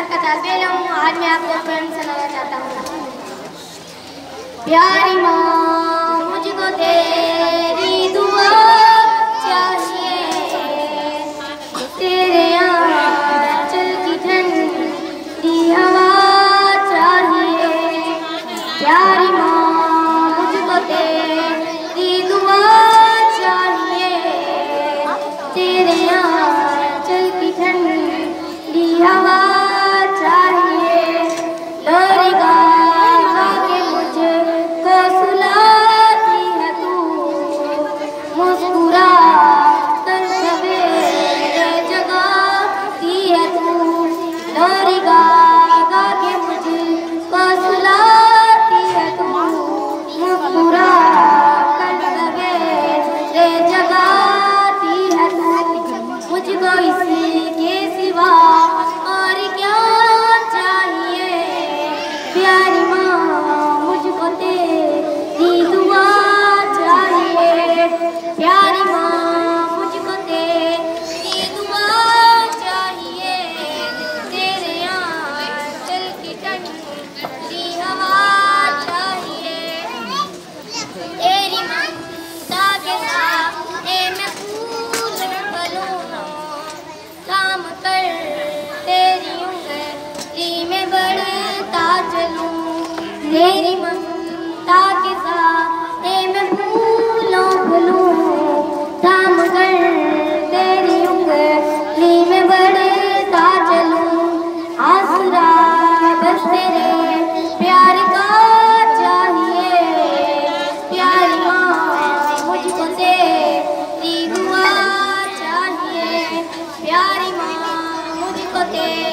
नमस्कार का तालबेल हूँ। आज मैं आपको पोएम सुनाना चाहता हूँ। प्यारी माँ मुझको तेरी दुआ चाहिए, तेरे आंचल की ठंडी हवा चाहिए। प्यारी माँ मुझको तेरी दुआ चाहिए, तेरे आंचल की ठंडी हवा चाहिए। लोरी गा के मुझको सुलाती है तू, मुस्कुरा कर सवेरे जगाती है तू। लोरी गा के मुझको सुलाती है तू, मुस्कुरा कर सवेरे जगाती है तू। मुझको इसके सिवा और क्या चाहिए। प्यारी माँ मुझको तेरी दुआ चाहिए। प्यारी माँ मुझको तेरी दुआ चाहिए, तेरे आंचल की ठंडी हवा चाहिए। तेरी ममता के सामने मैं फूल बनूं, काम कर तेरी उंगली में बढ़ता चलूं। तेरी ममता के सामने मैं फूलों फूलूं, काम कर तेरी उंगली में बढ़ता चलूं। आसरा बस तेरे प्यार का चाहिए। प्यारी माँ मुझको तेरी दुआ चाहिए। प्यारी माँ मुझको तेरी